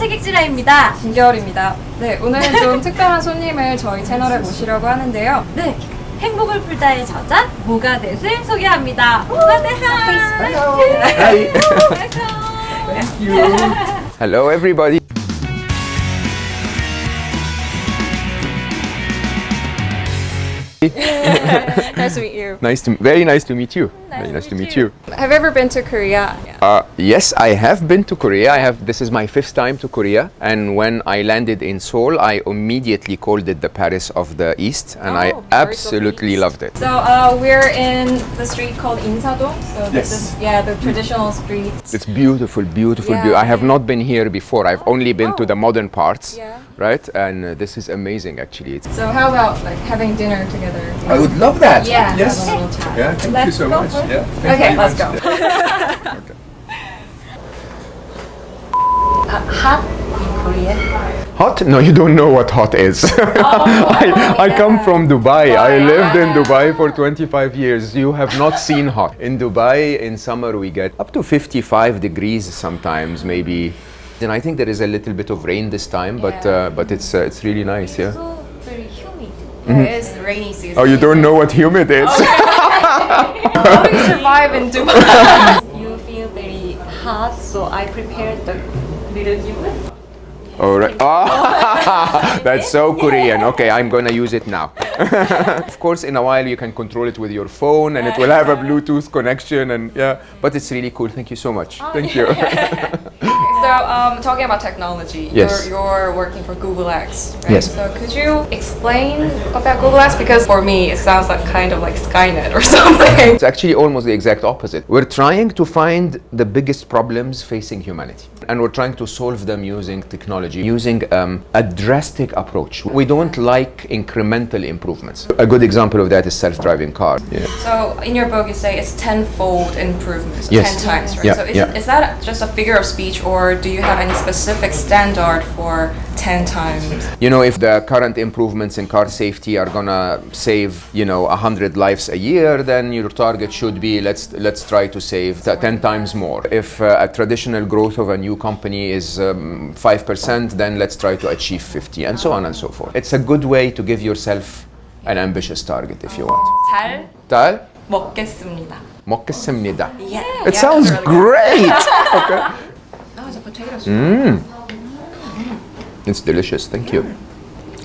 책읽지라입니다. 김겨울입니다. 네, 오늘은 좀 특별한 손님을 저희 채널에 모시려고 하는데요. 네, 행복을 풀다의 저자 모가댓을 소개합니다. 모가댓 Hi. Thank you. Hello, everybody. Nice to meet you. Very nice to meet you. Very nice to meet you. Have you ever been to Korea? Yes, I have been to Korea. This is my 5th time to Korea, and when I landed in Seoul, I immediately called it the Paris of the East, and I absolutely loved it. So we're in the street called 인사동. So this is the traditional street. It's beautiful, beautiful, Yeah. I have not been here before. I've only been to the modern parts, Yeah. right? And this is amazing, actually. So how about like having dinner together? I would love that. Yeah. Yes. Have a little chat. Yeah. Thank you Let's so go much. for it. Yeah. Okay, let's go. Hot in Korea. Hot? No, you don't know what hot is. I come from Dubai. I lived in Dubai for 25 years. You have not seen hot. In Dubai, in summer, we get up to 55 degrees sometimes, maybe. And I think there is a little bit of rain this time, but it's really nice, yeah. So very humid. It is rainy season. Oh, you don't know what humid is? How do you survive in Dubai? You feel very hot, so I prepared the little humid. All right. Ah, that's so Korean. Okay, I'm gonna use it now. Of course, in a while you can control it with your phone, and it will have a Bluetooth connection, and but it's really cool. Thank you so much. Thank you. So talking about technology, Yes. you're working for GoogleX, right? Yes. So could you explain about GoogleX? Because for me, it sounds like kind of like Skynet or something. It's actually almost the exact opposite. We're trying to find the biggest problems facing humanity, and we're trying to solve them using technology, using a drastic approach. We don't like incremental improvements. A good example of that is self-driving car. Yeah. So in your book, you say it's tenfold improvements, Yes. 10 times, right? Yeah, So yeah. is that just a figure of speech, or do you have any specific standard for 10 times? You know, if the current improvements in car safety are gonna save, 100 lives a year, then your target should be let's try to save 10 times more. If a traditional growth of a new company is 5%, then let's try to achieve 50, and so on and so forth. It's a good way to give yourself an ambitious target if you want. 잘 잘 먹겠습니다. 먹겠습니다. Yeah. It sounds that's really great. Okay. Oh, it's a potato soup. It's delicious, thank you.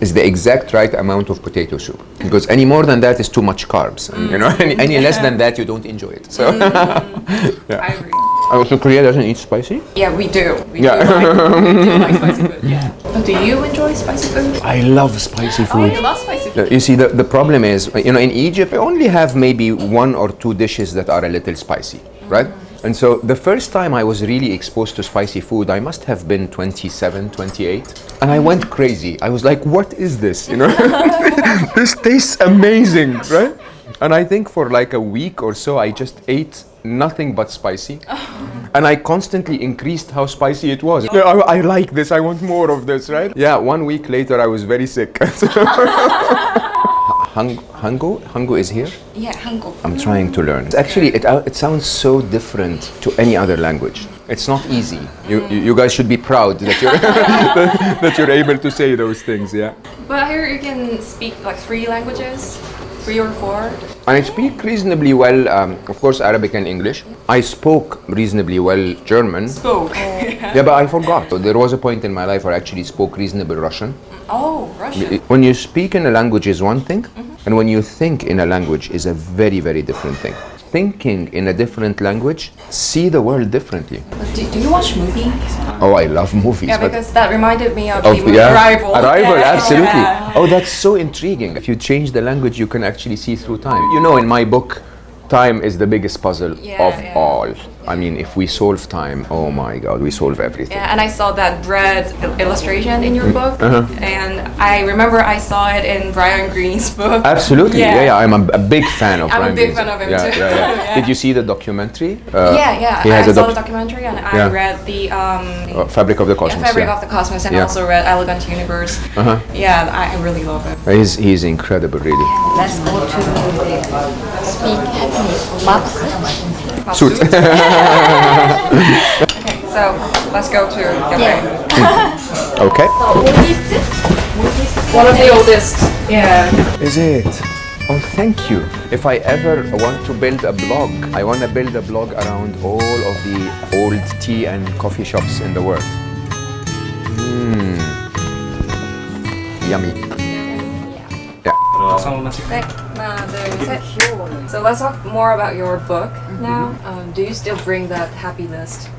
It's the exact right amount of potato soup, because any more than that is too much carbs. And, any less than that, you don't enjoy it. So, I agree. So Korea doesn't eat spicy? Yeah, we do. We Yeah. do like spicy food. Yeah. Do you enjoy spicy food? I love spicy Oh, food. you love spicy food. You see, the problem is, in Egypt, we only have maybe 1 or 2 dishes that are a little spicy, right? And so the first time I was really exposed to spicy food, I must have been 27, 28. And I went crazy. I was like, what is this? This tastes amazing, right? And I think for like a week or so, I just ate nothing but spicy. And I constantly increased how spicy it was. I like this, I want more of this, right? Yeah, 1 week later, I was very sick. Hangu is here? Yeah, 한국. I'm trying to learn. Actually, it sounds so different to any other language. It's not easy. You guys should be proud that you're that you're able to say those things. Yeah. But here you can speak like 3 languages, 3 or 4. I speak reasonably well. Of course, Arabic and English. I spoke reasonably well German. Spoke. Yeah, but I forgot. There was a point in my life where I actually spoke reasonable Russian. Oh, Russian. When you speak in a language is one thing, and when you think in a language is a very, very different thing. Thinking in a different language, see the world differently. Do you watch movies? Oh, I love movies. Yeah, but- because that reminded me of Oh, the movie yeah. Arrival. Arrival, Yeah. absolutely. Yeah. Oh, that's so intriguing. If you change the language, you can actually see through time. In my book, time is the biggest puzzle of all. I mean, if we solve time, oh my God, we solve everything. Yeah, and I saw that bread illustration in your book, and I remember I saw it in Brian Greene's book. Absolutely, Yeah. yeah. I'm a big fan of I'm a Brian big Greene's. fan of him yeah, too. Yeah, yeah. Yeah. Did you see the documentary? Yeah. He has I a saw the documentary, and I Yeah. read the Fabric of the Cosmos. Fabric of the Cosmos, and Yeah. also read Elegant Universe. Yeah, I really love it. He's incredible, really. Let's go to speak happiness. Box. Suit. Okay, so So let's go to cafe. Okay. One of the oldest. Yeah. Is it? Oh, thank you. If I ever want to build a blog, I want to build a blog around all of the old tea and coffee shops in the world. Yummy. Yeah. 네, 하나, 둘, 셋. So let's talk more about your book now. Do you still bring that happy list?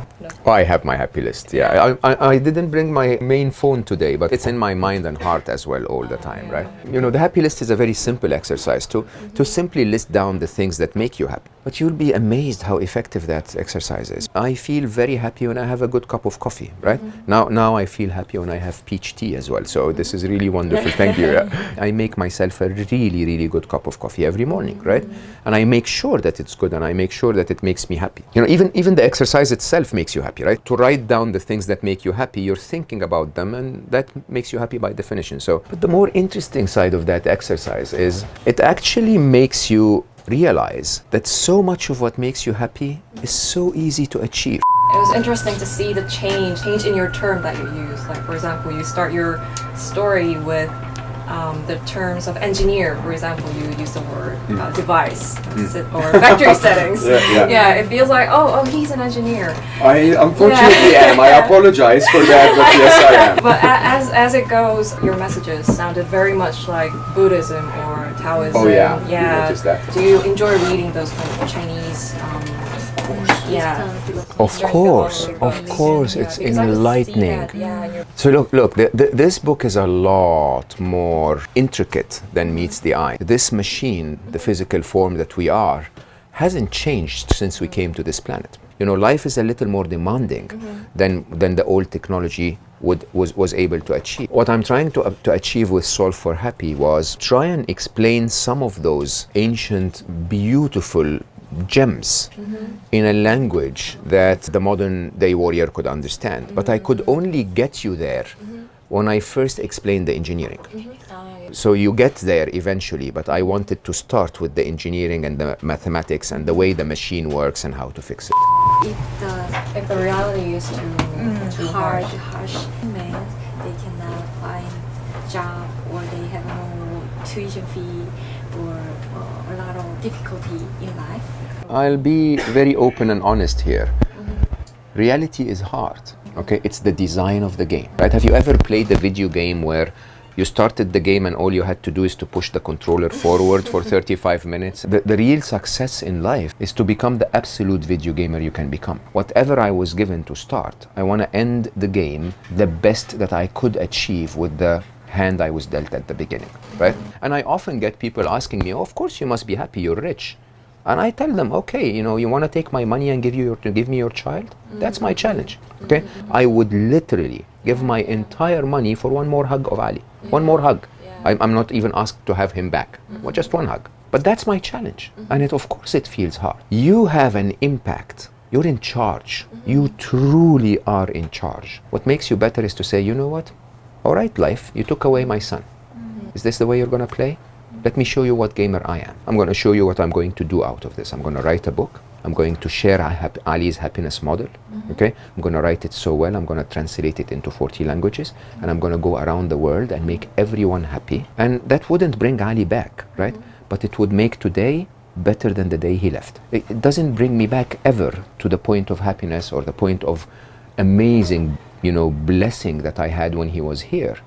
Oh, I have my happy list. Yeah, I didn't bring my main phone today, but it's in my mind and heart as well all the time, right? You know, the happy list is a very simple exercise to simply list down the things that make you happy. But you'll be amazed how effective that exercise is. I feel very happy when I have a good cup of coffee, right? Now I feel happy when I have peach tea as well. So this is really wonderful. Thank you. I make myself a really, really good cup of coffee every morning, right? And I make sure that it's good and I make sure that it makes me happy. You know, even the exercise itself makes you happy, right? To write down the things that make you happy, you're thinking about them and that makes you happy by definition. So, but the more interesting side of that exercise is it actually makes you realize that so much of what makes you happy is so easy to achieve. It was interesting to see the change in your term that you use. Like, for example, you start your story with the terms of engineer. For example, you use the word device or factory settings. Yeah, it feels like, oh, he's an engineer. I unfortunately am. I apologize for that, but yes, I am. But as it goes, your messages sounded very much like Buddhism or Taoism. Oh yeah, you yeah. noticed that. Do you enjoy reading those kind of Chinese? Yeah. Of course, it's Because I could see enlightening. that, yeah, in your So look, this book is a lot more intricate than meets the eye. This machine, the physical form that we are, hasn't changed since we came to this planet. You know, life is a little more demanding than the old technology was able to achieve. What I'm trying to achieve with Solve for Happy was try and explain some of those ancient, beautiful gems in a language that the modern day warrior could understand. But I could only get you there when I first explained the engineering. So you get there eventually, but I wanted to start with the engineering and the mathematics and the way the machine works and how to fix it. If the reality is too harsh, means they cannot find job or they have no tuition fee or a lot of difficulty in life. I'll be very open and honest here. Reality is hard, okay? It's the design of the game, right? Have you ever played a video game where you started the game and all you had to do is to push the controller forward for 35 minutes? The real success in life is to become the absolute video gamer you can become. Whatever I was given to start, I want to end the game the best that I could achieve with the hand I was dealt at the beginning, right? And I often get people asking me, oh, of course you must be happy, you're rich. And I tell them, okay, you know, you want to take my money and give me your child? That's my challenge, okay? I would literally give my entire money for one more hug of Ali. One more hug. I'm not even asked to have him back. Well, just one hug. But that's my challenge. And of course it feels hard. You have an impact. You're in charge. You truly are in charge. What makes you better is to say, you know what? All right, life, you took away my son. Is this the way you're going to play? Let me show you what gamer I am. I'm going to show you what I'm going to do out of this. I'm going to write a book. I'm going to share Ali's happiness model. Okay? I'm going to write it so well. I'm going to translate it into 40 languages. And I'm going to go around the world and make everyone happy. And that wouldn't bring Ali back, right? But it would make today better than the day he left. It doesn't bring me back ever to the point of happiness or the point of amazing, you know, blessing that I had when he was here.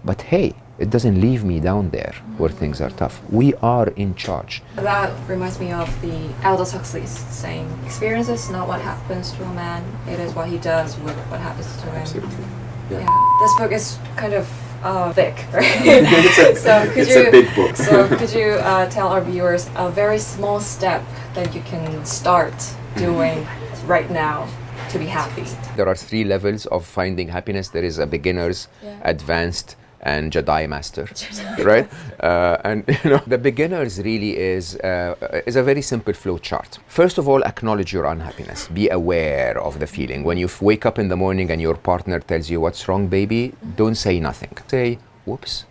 But hey, it doesn't leave me down there where things are tough. We are in charge. That reminds me of the Aldous Huxley's saying, experience is not what happens to a man, it is what he does with what happens to him. Absolutely. Yeah. This book is kind of thick, right? It's a big book. So could you tell our viewers a very small step that you can start doing right now to be happy? There are 3 levels of finding happiness. There is a beginner's, advanced, and Jedi master, right? And you know, the beginners really is a very simple flow chart. First of all, acknowledge your unhappiness. Be aware of the feeling. When you wake up in the morning and your partner tells you, "What's wrong, baby?" Don't say nothing. Say, "Whoops,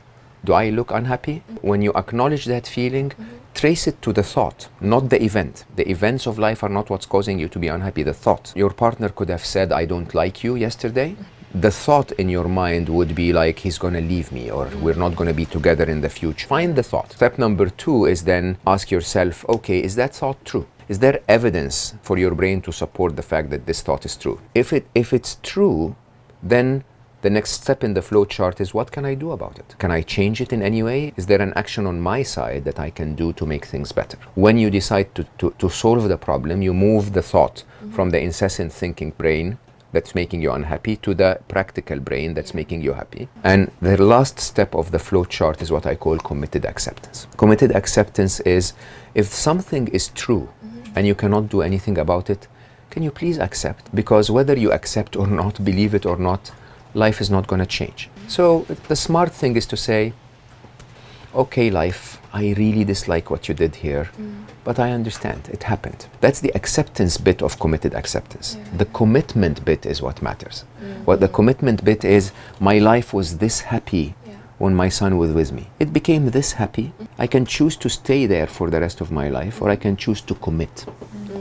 do I look unhappy?" When you acknowledge that feeling, trace it to the thought, not the event. The events of life are not what's causing you to be unhappy, the thought. Your partner could have said, I don't like you yesterday. The thought in your mind would be like, he's gonna leave me, or we're not gonna be together in the future. Find the thought. Step number 2 is then ask yourself, okay, is that thought true? Is there evidence for your brain to support the fact that this thought is true? If it's true, then the next step in the flow chart is, what can I do about it? Can I change it in any way? Is there an action on my side that I can do to make things better? When you decide to solve the problem, you move the thought from the incessant thinking brain that's making you unhappy to the practical brain that's making you happy. And the last step of the flow chart is what I call committed acceptance. Committed acceptance is, if something is true and you cannot do anything about it, can you please accept? Because whether you accept or not, believe it or not, life is not going to change. So the smart thing is to say, okay, life, I really dislike what you did here, but I understand, it happened. That's the acceptance bit of committed acceptance. The commitment bit is what matters. What the commitment bit is, my life was this happy when my son was with me. It became this happy. I can choose to stay there for the rest of my life, or I can choose to commit.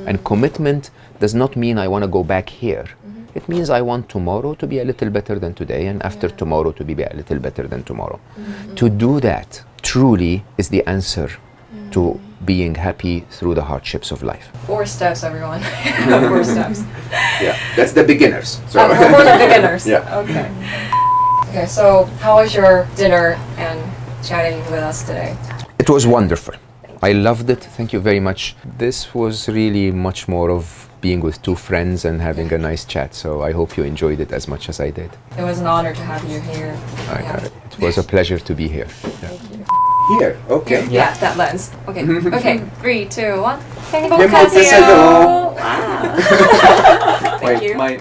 And commitment does not mean I want to go back here. It means I want tomorrow to be a little better than today, and after tomorrow to be a little better than tomorrow. To do that truly is the answer to being happy through the hardships of life. 4 steps, everyone. 4 steps. Yeah, that's the beginners. For the beginners. Yeah. Okay. Okay, so how was your dinner and chatting with us today? It was wonderful. I loved it. Thank you very much. This was really much more of being with 2 friends and having a nice chat. So I hope you enjoyed it as much as I did. It was an honor to have you here. It was a pleasure to be here. Thank you. Here, okay. Yeah, that lens. Okay. Okay. 3, 2, 1. 행복하세요. Wow. Thank you. My